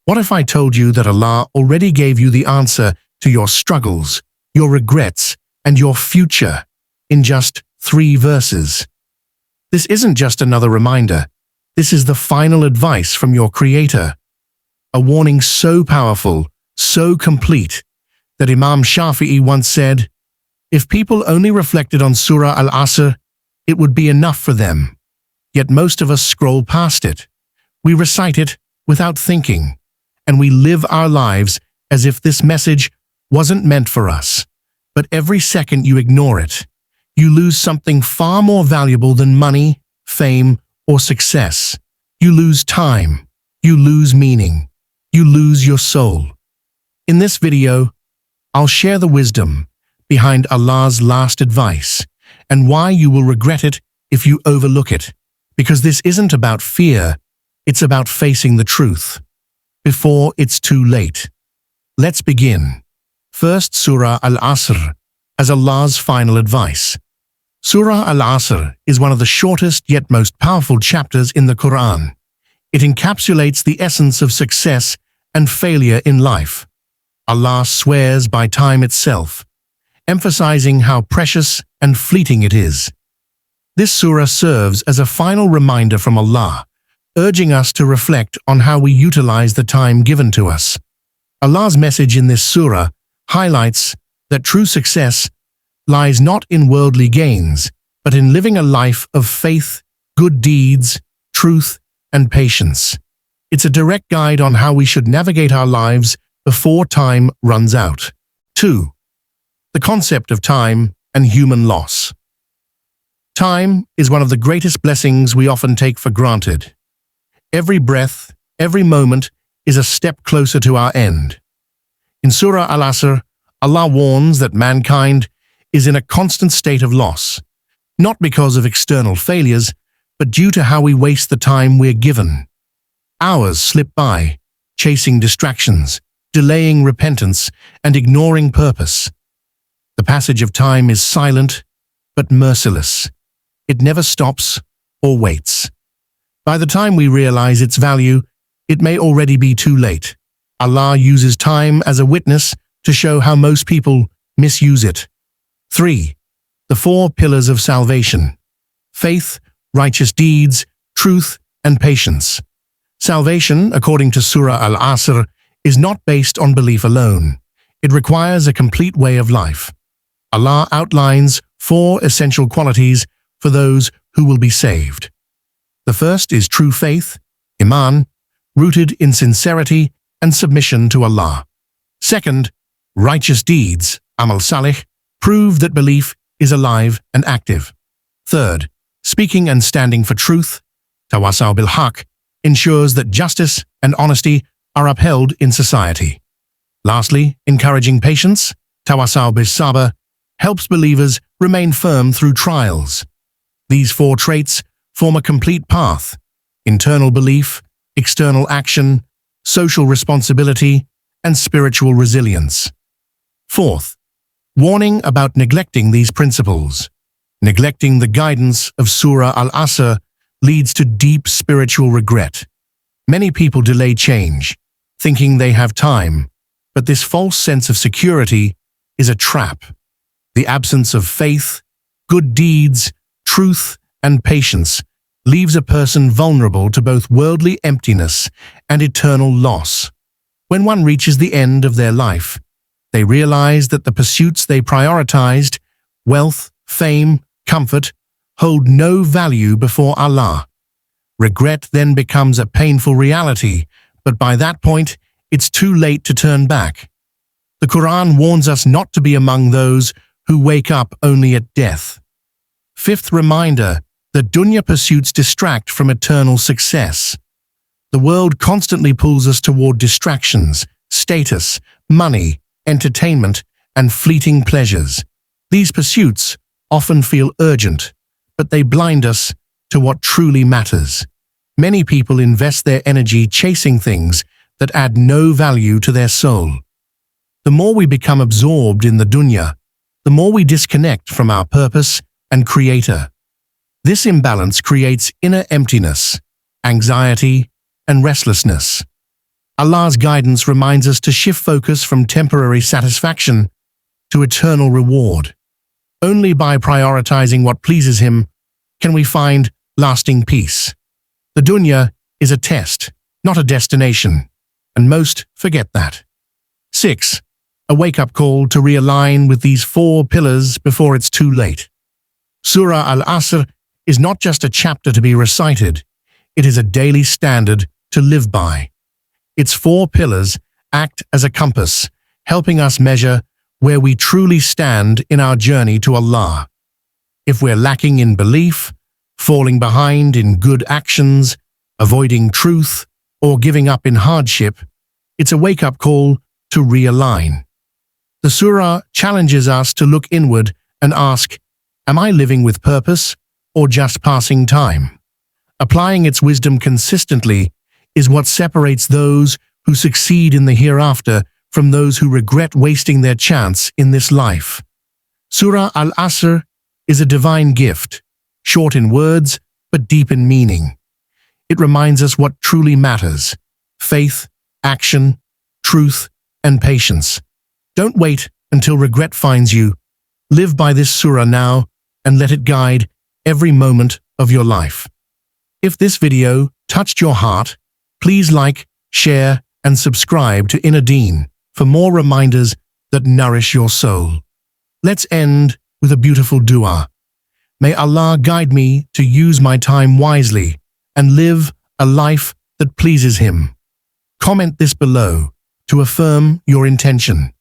What if I told you that Allah already gave you the answer to your struggles, your regrets, and your future in just 3 verses? This isn't just another reminder. This is the final advice from your Creator. A warning so powerful, so complete, that Imam Shafi'i once said, "If people only reflected on Surah Al-Asr, it would be enough for them." Yet most of us scroll past it. We recite it without thinking, and we live our lives as if this message wasn't meant for us. But every second you ignore it, you lose something far more valuable than money, fame, or success. You lose time, you lose meaning, you lose your soul. In this video, I'll share the wisdom behind Allah's last advice and why you will regret it if you overlook it. Because this isn't about fear, it's about facing the truth before it's too late. Let's begin. First, Surah Al-Asr as Allah's final advice. Surah Al-Asr is one of the shortest yet most powerful chapters in the Quran. It encapsulates the essence of success and failure in life. Allah swears by time itself, emphasizing how precious and fleeting it is. This surah serves as a final reminder from Allah, urging us to reflect on how we utilize the time given to us. Allah's message in this surah highlights that true success lies not in worldly gains, but in living a life of faith, good deeds, truth, and patience. It's a direct guide on how we should navigate our lives before time runs out. 2. The concept of time and human loss. Time is one of the greatest blessings we often take for granted. Every breath, every moment is a step closer to our end. In Surah Al-Asr, Allah warns that mankind is in a constant state of loss, not because of external failures, but due to how we waste the time we're given. Hours slip by, chasing distractions, delaying repentance, and ignoring purpose. The passage of time is silent, but merciless. It never stops or waits. By the time we realize its value, it may already be too late. Allah uses time as a witness to show how most people misuse it. 3. The 4 pillars of salvation. Faith, righteous deeds, truth, and patience. Salvation, according to Surah Al-Asr, is not based on belief alone. It requires a complete way of life. Allah outlines 4 essential qualities for those who will be saved. The first is true faith, Iman, rooted in sincerity and submission to Allah. Second, righteous deeds, Amal Salih, prove that belief is alive and active. Third, speaking and standing for truth, Tawasaw bil Haq, ensures that justice and honesty are upheld in society. Lastly, encouraging patience, Tawasaw bis Sabr, helps believers remain firm through trials. These 4 traits form a complete path: internal belief, external action, social responsibility, and spiritual resilience. Fourth, warning about neglecting these principles. Neglecting the guidance of Surah Al-Asr leads to deep spiritual regret. Many people delay change, thinking they have time, but this false sense of security is a trap. The absence of faith, good deeds, truth, and patience leaves a person vulnerable to both worldly emptiness and eternal loss. When one reaches the end of their life, they realize that the pursuits they prioritized, wealth, fame, comfort, hold no value before Allah. Regret then becomes a painful reality, but by that point, it's too late to turn back. The Quran warns us not to be among those who wake up only at death. Fifth reminder that dunya pursuits distract from eternal success. The world constantly pulls us toward distractions, status, money, entertainment, and fleeting pleasures. These pursuits often feel urgent, but they blind us to what truly matters. Many people invest their energy chasing things that add no value to their soul. The more we become absorbed in the dunya, the more we disconnect from our purpose and Creator. This imbalance creates inner emptiness, anxiety, and restlessness. Allah's guidance reminds us to shift focus from temporary satisfaction to eternal reward. Only by prioritizing what pleases Him can we find lasting peace. The dunya is a test, not a destination, and most forget that. 6. A wake-up call to realign with these 4 pillars before it's too late. Surah Al-Asr is not just a chapter to be recited, it is a daily standard to live by. Its 4 pillars act as a compass, helping us measure where we truly stand in our journey to Allah. If we're lacking in belief, falling behind in good actions, avoiding truth, or giving up in hardship, it's a wake-up call to realign. The surah challenges us to look inward and ask, am I living with purpose or just passing time? Applying its wisdom consistently is what separates those who succeed in the hereafter from those who regret wasting their chance in this life. Surah Al-Asr is a divine gift, short in words but deep in meaning. It reminds us what truly matters: faith, action, truth, and patience. Don't wait until regret finds you. Live by this surah now and let it guide every moment of your life. If this video touched your heart, please like, share, and subscribe to Deen for more reminders that nourish your soul. Let's end with a beautiful dua. May Allah guide me to use my time wisely and live a life that pleases Him. Comment this below to affirm your intention.